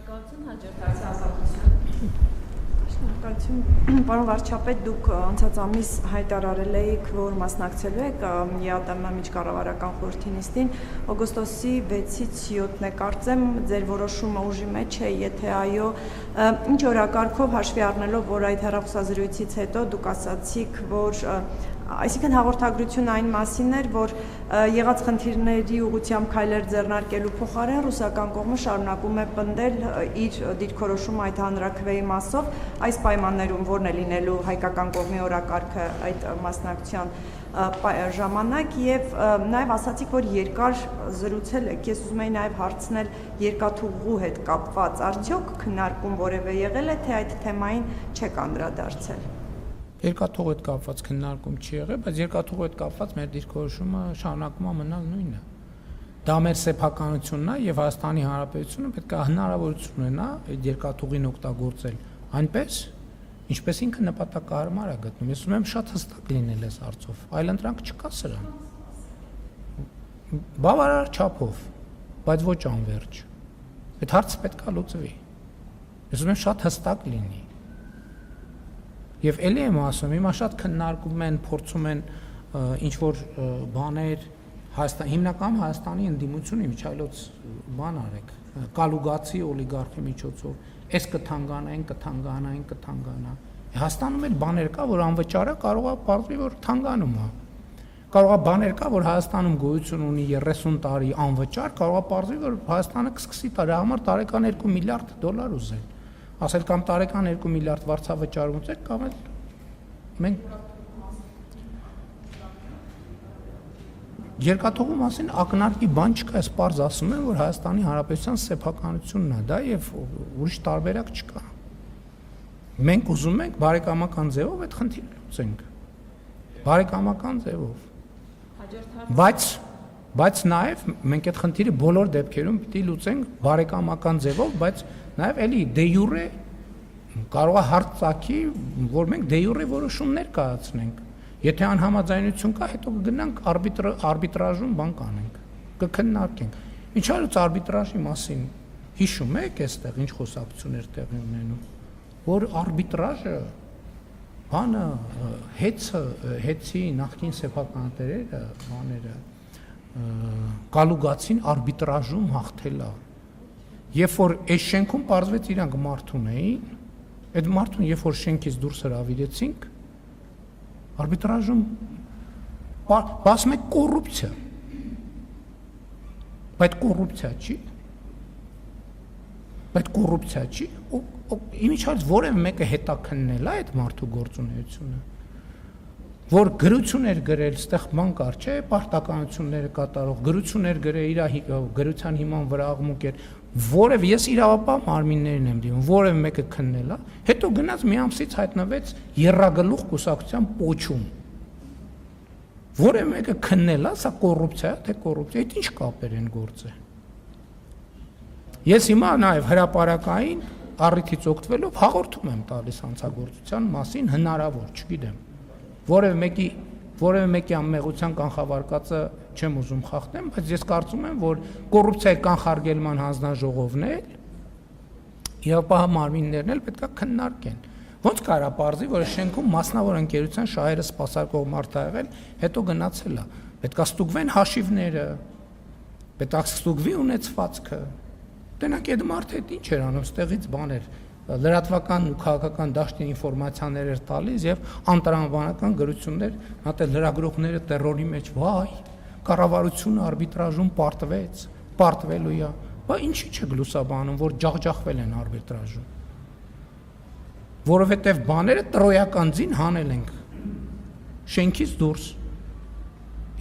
Շնորհակալություն հաջորդ հարցի ազատություն։ Շնորհակալություն, պարոն վարչապետ, դուք անցած ամիս հայտարարել եք, որ մասնակցելու եք ԵԱՏՄ միջկառավարական խորհրդի նիստին, օգոստոսի 6-ից 7-ն է, կարծեմ, ձեր որոշումը ուժի մեջ է, եթե այո, ինչ օրակարգով հաշվի առնելով, որ այդ հեռախոսազրույցից հետո դուք ասացիք, որ այսինքն հաղորդագրությունը այն մասին էր, որ եղած խնդիրների ուղղությամբ քայլեր ձեռնարկելու փոխարեն ռուսական կողմը շարունակում է պնդել իր դիրքորոշումը այդ հանրաքվեի մասով, այս պայմաններում որն է լինելու հայկական կողմի օրակարգը այդ մասնակցության ժամանակ եւ նաեւ ասացիք, որ երկար զրուցել եք, ես ուզում եի նաեւ հարցնել երկաթուղու հետ կապված, արդյոք քննարկում որևէ եղել է, թե այդ թեմային չեք անդրադարձել։ Երկաթուղու հետ կապված քննարկում չի եղել, բայց երկաթուղու հետ կապված մեր դիրքորոշումը շարունակում է մնալ նույնը։ Դա մեր սեփականությունն է եւ Հայաստանի Հանրապետությունը պետք է հնարավորություն ունենա այդ երկաթուղին օգտագործել այնպես, ինչպես ինքը նպատակահարմար է գտնում։ Ես ուզում եմ շատ հստակ լինել այս հարցով, այլընտրանք չկա սրան։ Բավարար չափով, բայց ոչ անվերջ։ Այդ հարցը պետք է լուծվի։ Ես ուզում եմ շատ հստակ լինի։ Եվ ելի եմ ասում, հիմա շատ քննարկում են, փորձում են ինչ-որ բաներ, հիմնական Հայաստանի ընդդիմությունը միջայլոց բան արեք, կալուգացի օլիգարխի միջոցով, այս կթանկանա, այն կթանկանա, այն կթանկանա։ Հայաստանում էլ բաներ կա, որ անվճարը կարող է պարզվի, որ թանգանում է։ Կարող է բաներ կա, որ Հայաստանում գոյություն ունի 30 տարի անվճար, կարող է պարզվի, որ Հայաստանը կսկսի դրա համար տարեկան $2 միլիարդ ուզել։ Ասել կամ տարեկան 2 միլիարդ վարձավճար ունեցեք, կամ էլ մենք երկաթուղու մասին ակնարկի բան չկա, ես պարզ ասում եմ, որ Հայաստանի Հանրապետության սեփականությունն է դա եւ ուրիշ տարբերակ չկա։ Մենք ուզում ենք բարեկամական ձևով այդ խնդիրը լուծենք։ Բարեկամական ձևով։ Բայց նաեւ մենք այդ խնդիրը բոլոր դեպքերում պիտի լուծենք բարեկամական ձևով, բայց նաեւ էլի դե յուրե կարող է հարց ծագի, որ մենք դե յուրե որոշումներ կայացնենք։ Եթե անհամաձայնություն կա, հետո կգնանք արբիտրաժում բան կանենք, կքննարկենք։ Ինչ արած արբիտրաժի մասին հիշում եք այստեղ ինչ խոսակցություններ տեղի ունենում, որ արբիտրաժը բանը հեցի նախկին սեփականատերերը, բաները կալուգացին արբիտրաժում հաղթել է։ Երբ որ այս շենքում պարզվեց իրանք մարդուն էին, այդ մարդուն երբ որ շենքից դուրս հրավիրեցինք, արբիտրաժում ասում եք կոռուպցիա։ Բայց կոռուպցիա չի։ Իմիջիայլոց որևէ մեկը հետաքննել է այդ մարդու գործունեությունը։ Որ գրություն էր գրել, ստեղ բան կար, չէ, պարտականությունները կատարող, գրություն էր գրել, իր գրության հիման վրա աղմուկ էր, որև ես իրավապահ մարմիններին եմ դիմում, որևէ մեկը քննել է, հետո գնաց մի ամսից հայտնվեց եռագլուխ կուսակցության պոչում։ Որևէ մեկը քննել է, սա կոռուպցիա է, թե կոռուպցիա, այդ ինչ կապեր են գործը։ Ես հիմա նաև հրապարակային առիթից օգտվելով հաղորդում եմ տալիս հանցագործության մասին հնարավոր, չգիտեմ։ Որևէ մեկի անմեղության կանխավարկածը չեմ ուզում խախտեմ, բայց ես կարծում եմ, որ կոռուպցիայի կանխարգելման հանձնաժողովն էլ իրավապահ մարմիններն էլ պետք է քննարկեն։ Ոնց կարա պարզի, որ շենքում մասնավոր ընկերության շահերը սպասարկող մարդ ա եղել, հետո գնացել է։ Պետք է ստուգվեն հաշիվները, պետք է ստուգվի ունեցվածքը։ Տենակ այդ մարդը ինչ էր անում, ստեղից բաներ լրատվական ու քաղաքական դաշտի ինֆորմացիաներ էր տալիս եւ անտրամաբանական գրություններ, հատել լրագրողները տերորի մեջ, վայ, կառավարությունը արբիտրաժում պարտվելու է, բա ինչի՞ չեք լուսաբանում, որ ջախջախվել են արբիտրաժում։ Որովհետեւ բաները տրոյական ձին հանել ենք շենքից դուրս։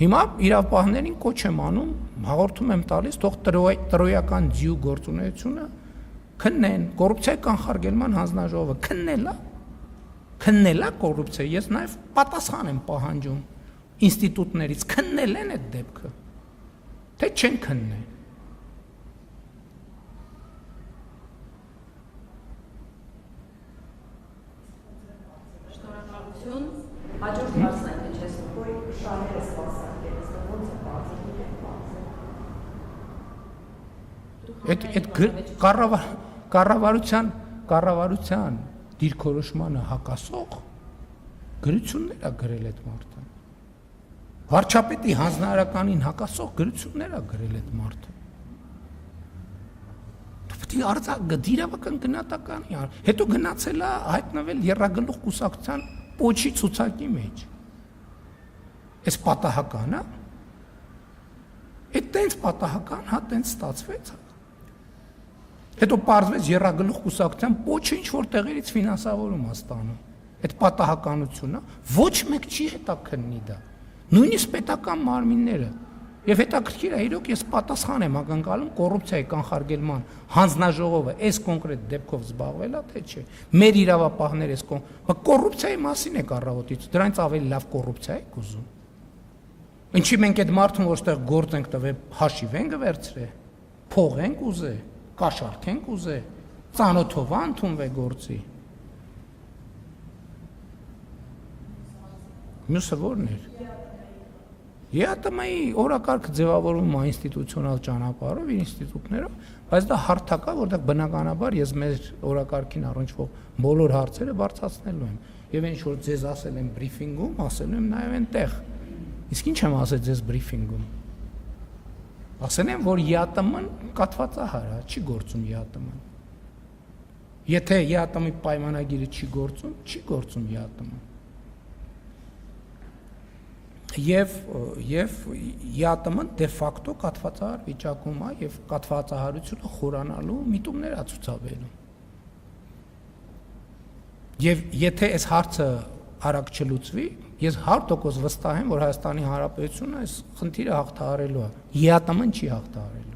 Հիմա իրավապահներին կոչ եմ անում, հաղորդում եմ տալիս, թող տրոյական ձիու գործունեությունը քննեն, կոռուպցիայի կանխարգելման հանձնաժողովը քննել է կոռուպցիա, ես նաև պատասխան եմ պահանջում ինստիտուտներից, քննել են այդ դեպքը, թե չեն քննել։ Շնորհակալություն, հաջորդ հարցն է, թե չես նույն շահերը սպասարկել, ոնց է բացել։ Այդ կառավարության դիրքորոշմանը հակասող գրություններ է գրել այդ մարդը։ Վարչապետի հանձնարարականին հակասող գրություններ է գրել այդ մարդը։ Պետք է դիրավական գնահատականի հետո գնացել է հայտնվել Եռագլուխ կուսակցության պոչի ցուցակի մեջ։ Այս պատահական է։ Այդ տենց պատահական, հա տենց ստացվեց։ Հետո պարզվեց Եռագլուխ կուսակցության պոչը ինչ որ տեղերից ֆինանսավորում է ստանում։ Այդ պատահականությունը ոչ մեկ չի հետաքննի դա։ Նույնիսկ պետական մարմինները եւ հետաքրքիր է իրոք ես պատասխան եմ ակնկալում կոռուպցիայի կանխարգելման հանձնաժողովը այս կոնկրետ դեպքով զբաղվել է թե չէ։ Մեր իրավապահները այս կոռուպցիայի մասին է կառավարությունից, դրանից ավելի լավ կոռուպցիա եք ուզում։ Ինչի մենք այդ մարդուն որտեղ գործ ենք տվել, հաշիվ ենք վերցրել, փող ենք ուզել, կաշառք ենք ուզել, ծանոթով ընդունվել գործի։ Մյուսը ո՞րն էր։ ԵԱՏՄ-ի օրակարգը ձևավորվում է ինստիտուցիոնալ ճանապարհով, ինստիտուտներով, բայց դա հարթակ է, որտեղ բնականաբար ես մեր օրակարգին առնչվող բոլոր հարցերը բարձրացնելու եմ։ Եվ ինչ որ ձեզ ասել եմ բրիֆինգում, ասելու եմ նաև այնտեղ։ Իսկ ինչ եմ ասել ձեզ բրիֆինգում։ Ասել եմ, որ ԵԱՏՄ-ն կաթվածահար է, չի գործում ԵԱՏՄ-ն։ Եթե ԵԱՏՄ-ի պայմանագիրը չի գործում, չի գործում ԵԱՏՄ-ն։ Եվ ԵԱՏՄ-ն դե ֆակտո կաթվածահար վիճակում է եւ կաթվածահարությունը խորանալու միտումներ է ցուցաբերում։ Եւ եթե այս հարցը արագ չլուծվի, ես 100% վստահ եմ, որ Հայաստանի Հանրապետությունը այս խնդիրը հաղթահարելու է։ ԵԱՏՄ-ն չի հաղթահարելու։